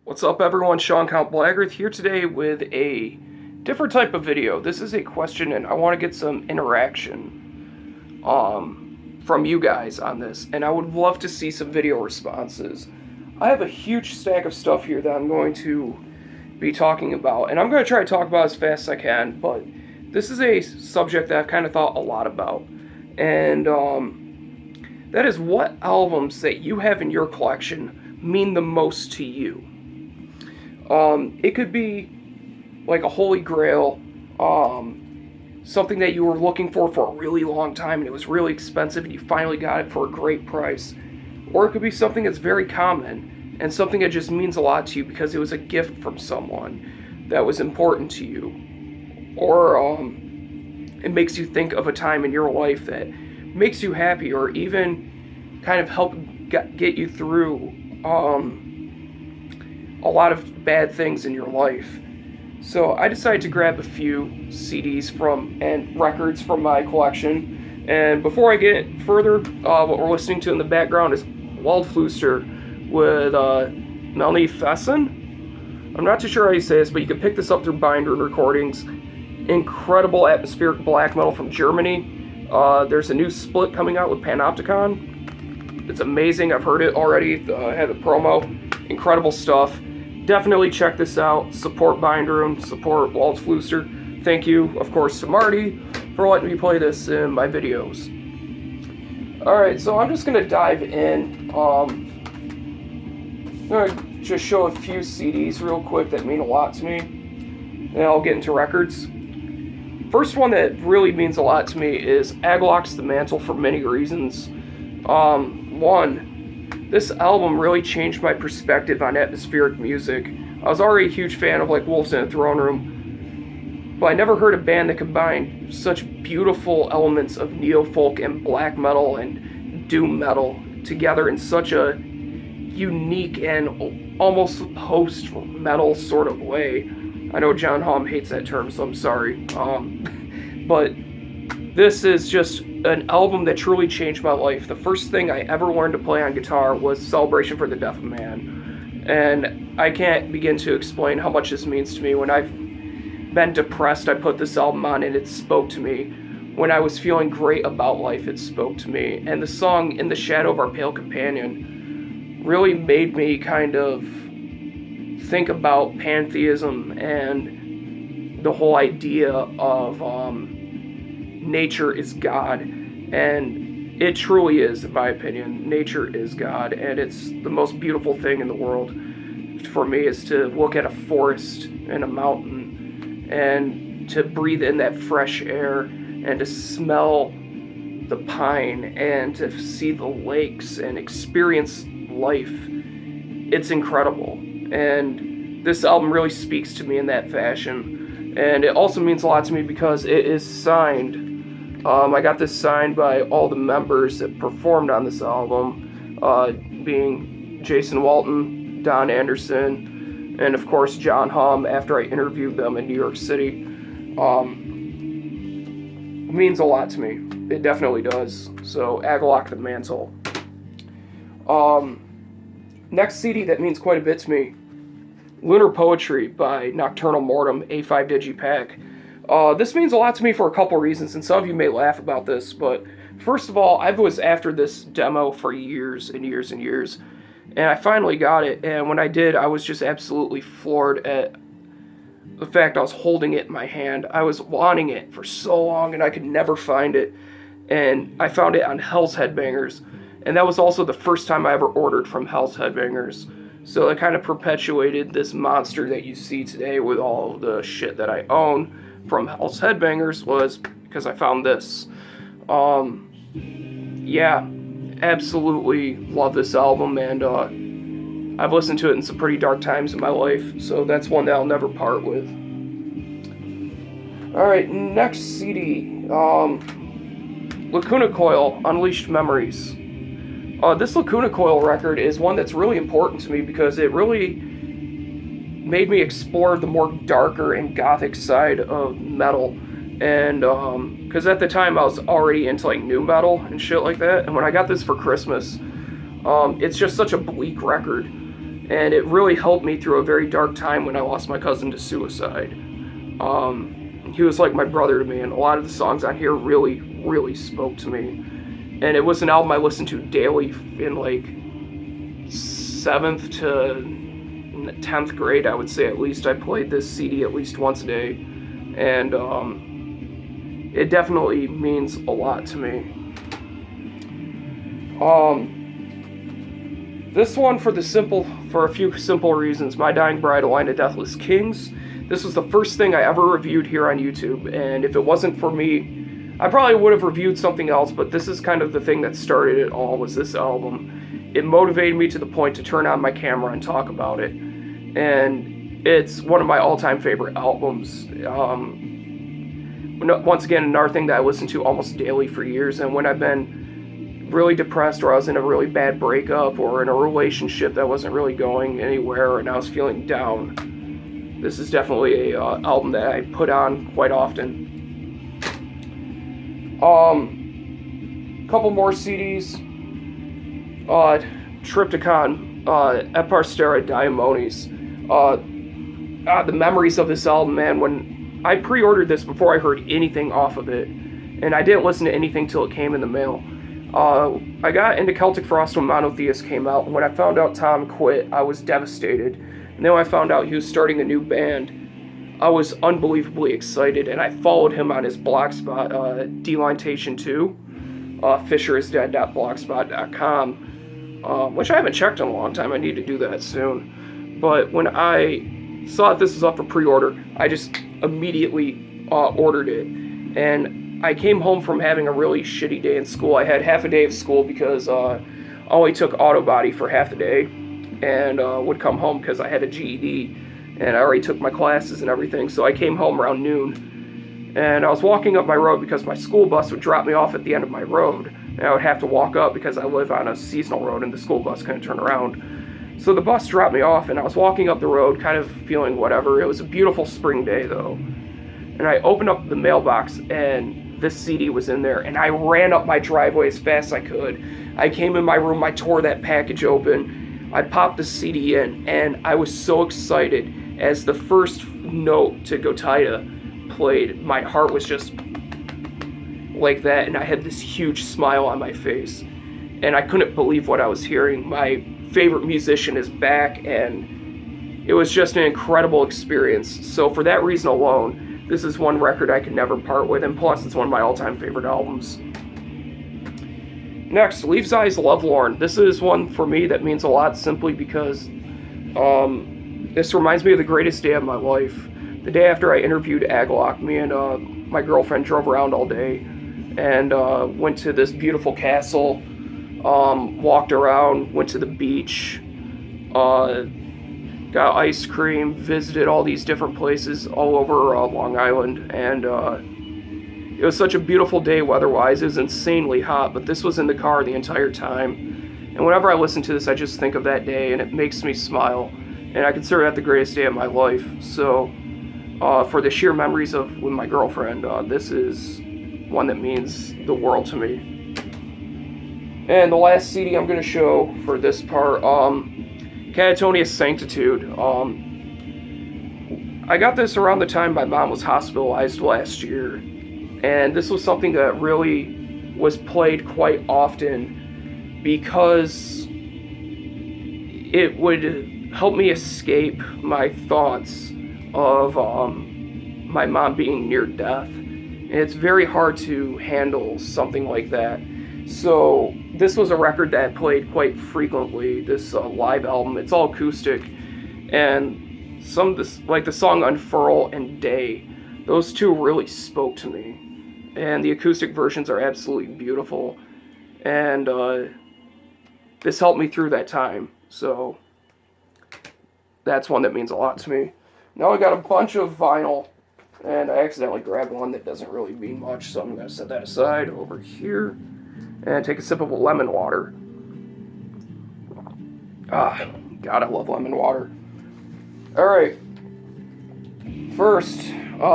What's up everyone, Sean Count Blaggery here today with a different type of video. This is a question and I want to get some interaction from you guys on this, and I would love to see some video responses. I have a huge stack of stuff here that I'm going to be talking about, and I'm going to try to talk about as fast as I can, but this is a subject that I've kind of thought a lot about, and that is what albums that you have in your collection mean the most to you. It could be like a holy grail, something that you were looking for a really long time and it was really expensive and you finally got it for a great price. Or it could be something that's very common and something that just means a lot to you because it was a gift from someone that was important to you. Or it makes you think of a time in your life that makes you happy, or even kind of help get you through a lot of bad things in your life. So I decided to grab a few CDs and records from my collection. And before I get further, what we're listening to in the background is Waldflüster with Monotheists. I'm not too sure how you say this, but you can pick this up through Binder Recordings. Incredible atmospheric black metal from Germany. There's a new split coming out with Panopticon. It's amazing. I've heard it already. I had a promo. Incredible stuff. Definitely check this out. Support Binder, support Waldflüster. Thank you, of course, to Marty for letting me play this in my videos. Alright, so I'm just going to dive in. I'm going to just show a few CDs real quick that mean a lot to me. And I'll get into records. First one that really means a lot to me is Agalock's The Mantle for many reasons. One, this album really changed my perspective on atmospheric music. I was already a huge fan of like Wolves in a Throne Room, but I never heard a band that combined such beautiful elements of neo-folk and black metal and doom metal together in such a unique and almost post-metal sort of way. I know John Hamm hates that term, so I'm sorry. But this is just an album that truly changed my life. The first thing I ever learned to play on guitar was Celebration for the Deaf of Man. And I can't begin to explain how much this means to me. When I've been depressed, I put this album on and it spoke to me. When I was feeling great about life, it spoke to me. And the song In the Shadow of Our Pale Companion really made me kind of think about pantheism and the whole idea of nature is God, and it truly is, in my opinion. Nature is God, and it's the most beautiful thing in the world for me is to look at a forest and a mountain and to breathe in that fresh air and to smell the pine and to see the lakes and experience life. It's incredible, and this album really speaks to me in that fashion. And it also means a lot to me because it is signed. I got this signed by all the members that performed on this album, being Jason Walton, Don Anderson, and of course John Hamm after I interviewed them in New York City. It means a lot to me. It definitely does. So, Agalock the Mantle. Next CD that means quite a bit to me, Lunar Poetry by Nocturnal Mortem, A5 Digipack. This means a lot to me for a couple reasons, and some of you may laugh about this, but first of all, I was after this demo for years and years and years, and I finally got it, and when I did, I was just absolutely floored at the fact I was holding it in my hand. I was wanting it for so long, and I could never find it, and I found it on Hell's Headbangers, and that was also the first time I ever ordered from Hell's Headbangers. So it kind of perpetuated this monster that you see today with all the shit that I own from Hell's Headbangers was because I found this. Yeah, absolutely love this album, and I've listened to it in some pretty dark times in my life, so that's one that I'll never part with. Alright, next CD, Lacuna Coil, Unleashed Memories. This Lacuna Coil record is one that's really important to me because it really made me explore the more darker and gothic side of metal, and because at the time I was already into like new metal and shit like that, and when I got this for Christmas, it's just such a bleak record, and it really helped me through a very dark time when I lost my cousin to suicide. He was like my brother to me, and a lot of the songs on here really, really spoke to me. And it was an album I listened to daily in like 7th to 10th grade, I would say at least. I played this CD at least once a day, and it definitely means a lot to me. This one for a few simple reasons. My Dying Bride, A Line of Deathless Kings. This was the first thing I ever reviewed here on YouTube, and if it wasn't for me, I probably would have reviewed something else, but this is kind of the thing that started it all, was this album. It motivated me to the point to turn on my camera and talk about it, and it's one of my all-time favorite albums. Once again, another thing that I listened to almost daily for years, and when I've been really depressed, or I was in a really bad breakup, or in a relationship that wasn't really going anywhere, and I was feeling down, this is definitely a album that I put on quite often. Couple more CDs. Triptychon, Eparstera Diamonis. The memories of this album, man. When I pre-ordered this before I heard anything off of it, and I didn't listen to anything till it came in the mail. I got into Celtic Frost when Monotheists came out, and when I found out Tom quit, I was devastated. And then when I found out he was starting a new band, I was unbelievably excited, and I followed him on his blogspot, Delintation2, fisherisdead.blogspot.com, which I haven't checked in a long time. I need to do that soon. But when I saw that this was up for pre-order, I just immediately ordered it. And I came home from having a really shitty day in school. I had half a day of school because I only took auto body for half the day, and would come home because I had a GED. And I already took my classes and everything, so I came home around noon. And I was walking up my road because my school bus would drop me off at the end of my road. And I would have to walk up because I live on a seasonal road and the school bus couldn't turn around. So the bus dropped me off, and I was walking up the road kind of feeling whatever. It was a beautiful spring day, though. And I opened up the mailbox, and this CD was in there. And I ran up my driveway as fast as I could. I came in my room, I tore that package open. I popped the CD in, and I was so excited. As the first note to Gotita played, my heart was just like that, and I had this huge smile on my face, and I couldn't believe what I was hearing. My favorite musician is back, and it was just an incredible experience. So for that reason alone, this is one record I could never part with, and plus it's one of my all-time favorite albums. Next, Leaves' Eyes Lovelorn. This is one for me that means a lot simply because this reminds me of the greatest day of my life. The day after I interviewed Aglock, me and my girlfriend drove around all day and went to this beautiful castle, walked around, went to the beach, got ice cream, visited all these different places all over Long Island, and it was such a beautiful day weather-wise. It was insanely hot, but this was in the car the entire time. And whenever I listen to this, I just think of that day, and it makes me smile. And I consider that the greatest day of my life. So, for the sheer memories of with my girlfriend, this is one that means the world to me. And the last CD I'm going to show for this part, Catatonious Sanctitude. I got this around the time my mom was hospitalized last year. And this was something that really was played quite often because it would help me escape my thoughts of my mom being near death. And it's very hard to handle something like that. So this was a record that I played quite frequently, this live album. It's all acoustic. And some of this, like the song Unfurl and Day, those two really spoke to me. And the acoustic versions are absolutely beautiful. And this helped me through that time. So that's one that means a lot to me. Now I got a bunch of vinyl, and I accidentally grabbed one that doesn't really mean much, so I'm going to set that aside over here and take a sip of lemon water. God, I love lemon water. Alright. First,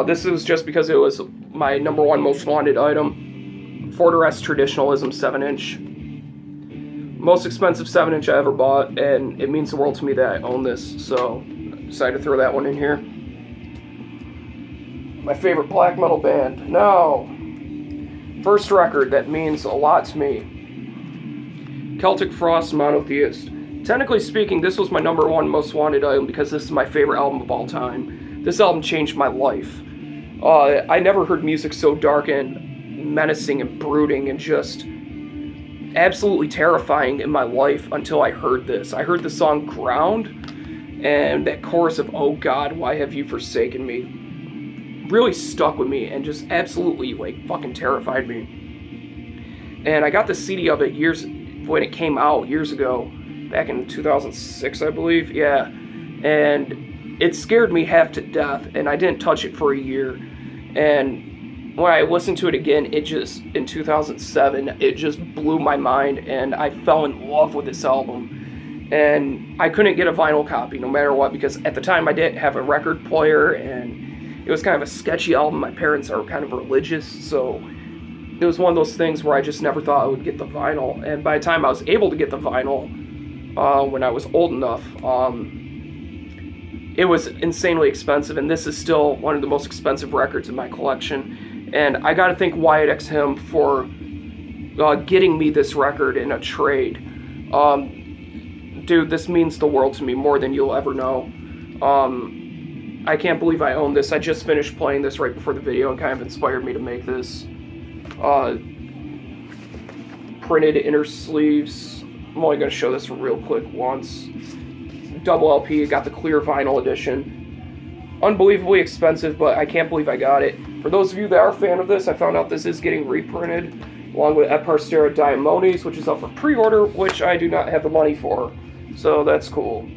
this is just because it was my #1 most wanted item. Fortress Traditionalism 7-inch. Most expensive 7-inch I ever bought, and it means the world to me that I own this, so I decided to throw that one in here. My favorite black metal band. Now, first record that means a lot to me. Celtic Frost, Monotheist. Technically speaking, this was my number one most wanted item because this is my favorite album of all time. This album changed my life. I never heard music so dark and menacing and brooding and just absolutely terrifying in my life until I heard this. I heard the song Ground, and that chorus of "Oh God, why have you forsaken me" really stuck with me and just absolutely like fucking terrified me. And I got the CD of it when it came out years ago, back in 2006 I believe, yeah, and it scared me half to death, and I didn't touch it for a year. And when I listened to it again, in 2007, it just blew my mind, and I fell in love with this album. And I couldn't get a vinyl copy no matter what, because at the time I didn't have a record player, and it was kind of a sketchy album. My parents are kind of religious, so it was one of those things where I just never thought I would get the vinyl. And by the time I was able to get the vinyl, when I was old enough, it was insanely expensive, and this is still one of the most expensive records in my collection. And I gotta thank Wyatt X Him for getting me this record in a trade. Dude, this means the world to me, more than you'll ever know. I can't believe I own this. I just finished playing this right before the video and kind of inspired me to make this. Printed inner sleeves. I'm only gonna show this real quick once. Double LP, got the clear vinyl edition. Unbelievably expensive, but I can't believe I got it. For those of you that are a fan of this, I found out this is getting reprinted, along with Eparstera Diamones, which is up for pre-order, which I do not have the money for, so that's cool.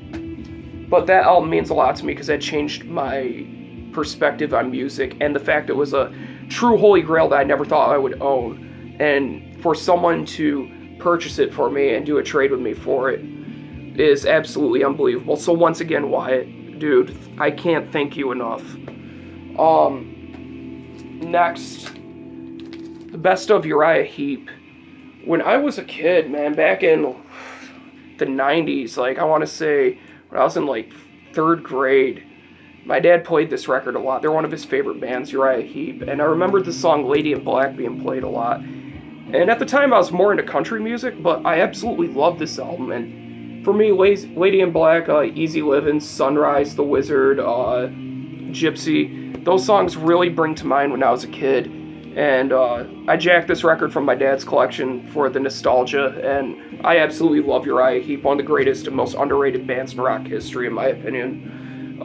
But that album means a lot to me because that changed my perspective on music, and the fact it was a true holy grail that I never thought I would own. And for someone to purchase it for me and do a trade with me for it is absolutely unbelievable. So once again, Wyatt, dude, I can't thank you enough. Next, the best of Uriah Heep. When I was a kid, man, back in the 90s, like I want to say when I was in like 3rd grade, my dad played this record a lot. They're one of his favorite bands, Uriah Heep, and I remember the song Lady in Black being played a lot. And at the time I was more into country music, but I absolutely loved this album. And for me, Lady in Black, Easy Livin', Sunrise, The Wizard, Gypsy, those songs really bring to mind when I was a kid. And I jacked this record from my dad's collection for the nostalgia, and I absolutely love Uriah Heep, one of the greatest and most underrated bands in rock history, in my opinion.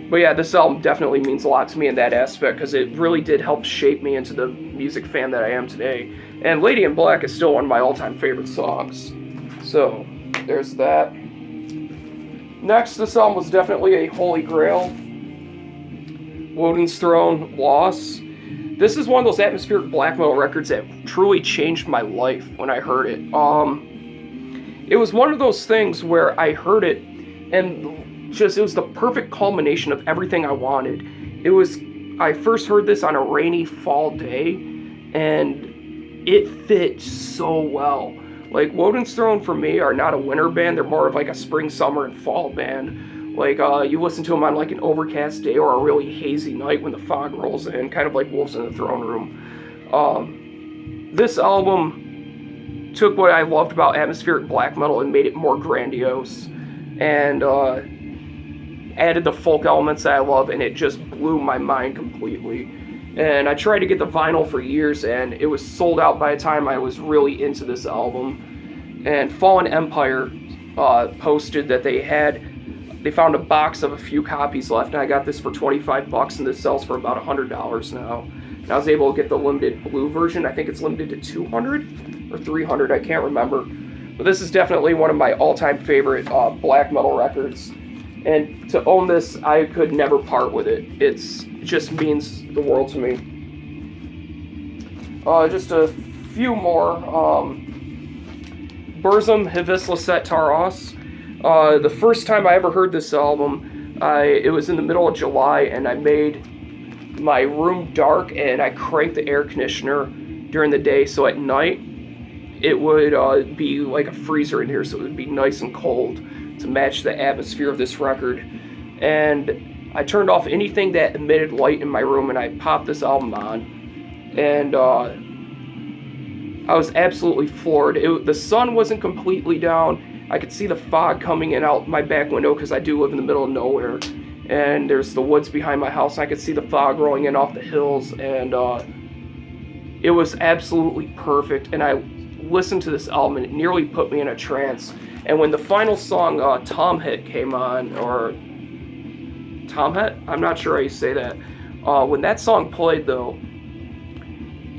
But yeah, this album definitely means a lot to me in that aspect, because it really did help shape me into the music fan that I am today. And Lady in Black is still one of my all-time favorite songs. So, there's that. Next, this album was definitely a holy grail. Woden's Throne, Loss. This is one of those atmospheric black metal records that truly changed my life when I heard it. It was one of those things where I heard it, and it was the perfect culmination of everything I wanted. I first heard this on a rainy fall day, and it fit so well. Like, Woden's Throne for me are not a winter band, they're more of like a spring, summer, and fall band. Like, you listen to them on like an overcast day or a really hazy night when the fog rolls in, kind of like Wolves in the Throne Room. This album took what I loved about atmospheric black metal and made it more grandiose, and added the folk elements that I love, and it just blew my mind completely. And I tried to get the vinyl for years, and it was sold out by the time I was really into this album. And Fallen Empire posted that they found a box of a few copies left, and I got this for $25, and this sells for about $100 now. And I was able to get the limited blue version. I think it's limited to 200 or 300, I can't remember. But this is definitely one of my all-time favorite black metal records. And to own this, I could never part with it. It just means the world to me. Just a few more. Burzum Hivisla Taros. The first time I ever heard this album, it was in the middle of July, and I made my room dark, and I cranked the air conditioner during the day, so at night it would be like a freezer in here, so it would be nice and cold to match the atmosphere of this record. And I turned off anything that emitted light in my room, and I popped this album on, and I was absolutely floored. The sun wasn't completely down. I could see the fog coming in out my back window because I do live in the middle of nowhere, and there's the woods behind my house, and I could see the fog rolling in off the hills, and it was absolutely perfect. And I listened to this album, and it nearly put me in a trance. And when the final song, Tom Hit, came on, or Tom Hit? I'm not sure how you say that. When that song played, though,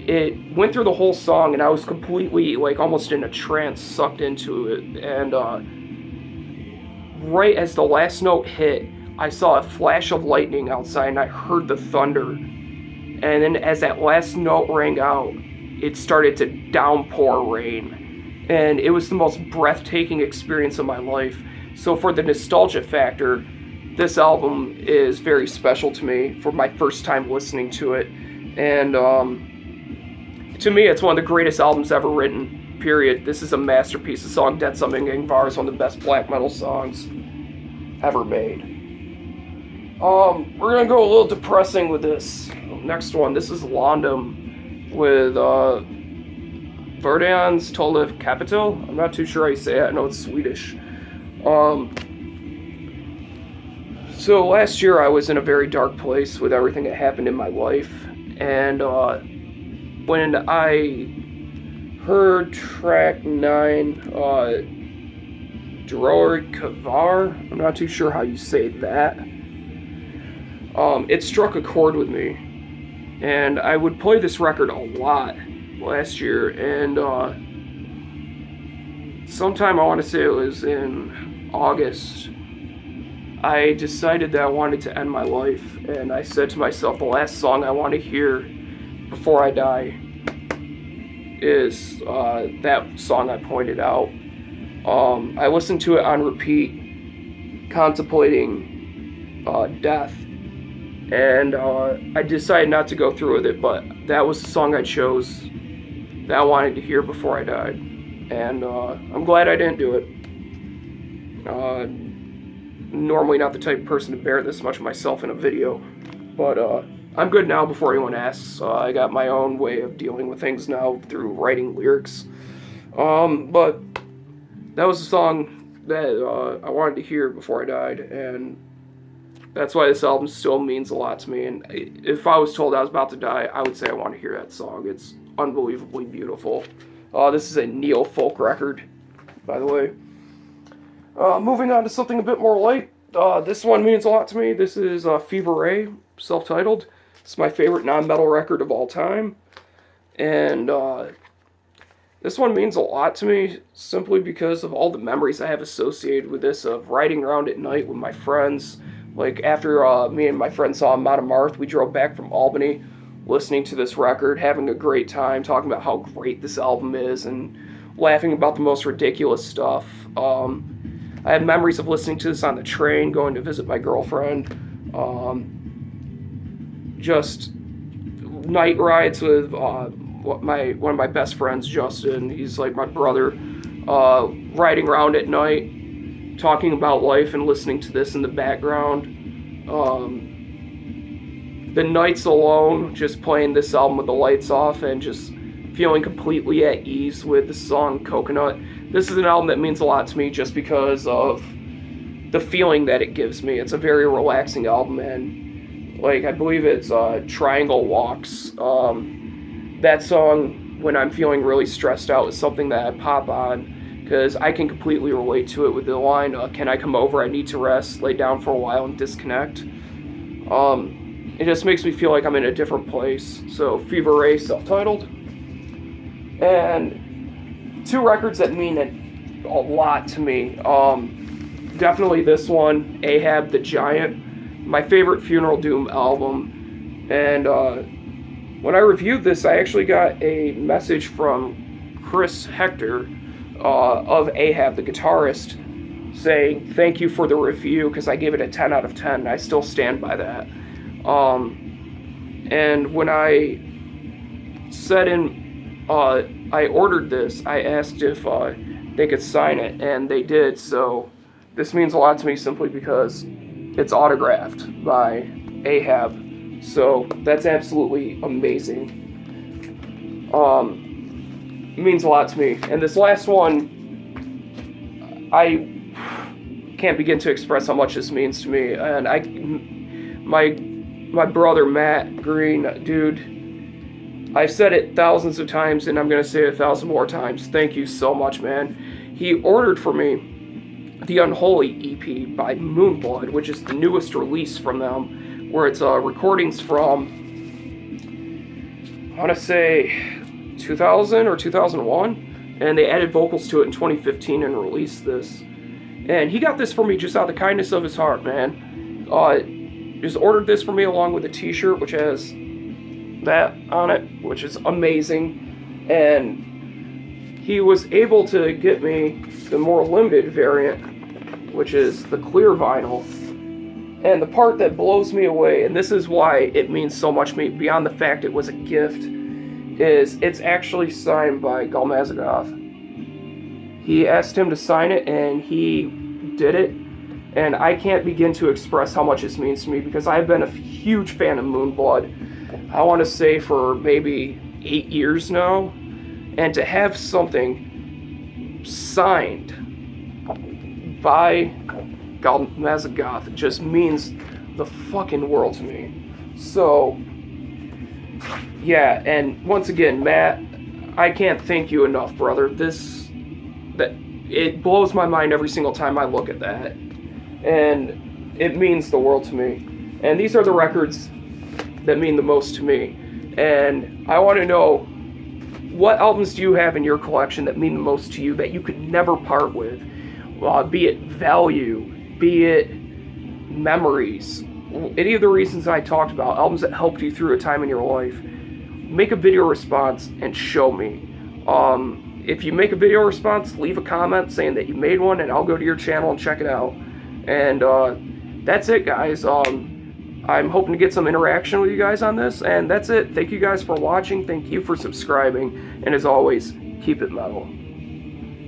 it went through the whole song, and I was completely, like, almost in a trance, sucked into it. And right as the last note hit, I saw a flash of lightning outside, and I heard the thunder. And then as that last note rang out, it started to downpour rain. And it was the most breathtaking experience of my life. So for the nostalgia factor, this album is very special to me for my first time listening to it. And to me, it's one of the greatest albums ever written, period. This is a masterpiece. The song Dead Something Ingvar is one of the best black metal songs ever made. We're going to go a little depressing with this next one. This is Londum with Verdans Tolif Capital. I'm not too sure how you say it. I know it's Swedish. So last year I was in a very dark place with everything that happened in my life. And when I heard track 9, Dror Kavar, I'm not too sure how you say that. It struck a chord with me, and I would play this record a lot last year, and sometime I want to say it was in August, I decided that I wanted to end my life, and I said to myself, the last song I want to hear before I die is that song I pointed out. I listened to it on repeat, contemplating death. And I decided not to go through with it, but that was the song I chose that I wanted to hear before I died. And I'm glad I didn't do it. Normally not the type of person to bear this much myself in a video, but I'm good now before anyone asks. I got my own way of dealing with things now through writing lyrics. But that was the song that I wanted to hear before I died, and that's why this album still means a lot to me. And if I was told I was about to die, I would say I want to hear that song. It's unbelievably beautiful. This is a neo-folk record, by the way. Moving on to something a bit more light. This one means a lot to me. This is Fever Ray, self-titled. It's my favorite non-metal record of all time. And this one means a lot to me simply because of all the memories I have associated with this, of riding around at night with my friends. Like, after me and my friend saw Monotheists, we drove back from Albany, listening to this record, having a great time, talking about how great this album is, and laughing about the most ridiculous stuff. I have memories of listening to this on the train, going to visit my girlfriend, just night rides with one of my best friends, Justin. He's like my brother, riding around at night, talking about life and listening to this in the background. The nights alone, just playing this album with the lights off and just feeling completely at ease with the song Coconut. This is an album that means a lot to me just because of the feeling that it gives me. It's a very relaxing album, and like, I believe it's Triangle Walks. That song, when I'm feeling really stressed out, is something that I pop on, because I can completely relate to it with the line, can I come over, I need to rest, lay down for a while and disconnect. It just makes me feel like I'm in a different place. So Fever Ray, self-titled. And two records that mean a lot to me. Definitely this one, Ahab the Giant, my favorite Funeral Doom album. And when I reviewed this, I actually got a message from Chris Hector, of Ahab, the guitarist, saying thank you for the review, because I gave it a 10 out of 10, and I still stand by that. And when I said in I ordered this. I asked if they could sign it, and they did. So this means a lot to me simply because it's autographed by Ahab. So that's absolutely amazing. It means a lot to me. And this last one, I can't begin to express how much this means to me. And my brother Matt Green, dude, I've said it thousands of times, and I'm gonna say it 1,000 more times. Thank you so much, man. He ordered for me the Unholy EP by Moonblood, which is the newest release from them, where it's recordings from, I want to say 2000 or 2001, and they added vocals to it in 2015 and released this. And he got this for me just out of the kindness of his heart, man. Just ordered this for me along with a t-shirt which has that on it, which is amazing. And he was able to get me the more limited variant, which is the clear vinyl. And the part that blows me away, and this is why it means so much to me, beyond the fact it was a gift, is it's actually signed by Galmazagoth. He asked him to sign it, and he did it. And I can't begin to express how much this means to me, because I've been a huge fan of Moonblood, I want to say for maybe 8 years now. And to have something signed by Galmazagoth just means the fucking world to me. So, yeah, and once again, Matt, I can't thank you enough, brother. It blows my mind every single time I look at that. And it means the world to me. And these are the records that mean the most to me. And I want to know, what albums do you have in your collection that mean the most to you that you could never part with? Be it value, be it memories, any of the reasons I talked about, albums that helped you through a time in your life. Make a video response and show me. If you make a video response, leave a comment saying that you made one, and I'll go to your channel and check it out. And that's it, guys. I'm hoping to get some interaction with you guys on this, and that's it. Thank you guys for watching. Thank you for subscribing, and as always, keep it metal.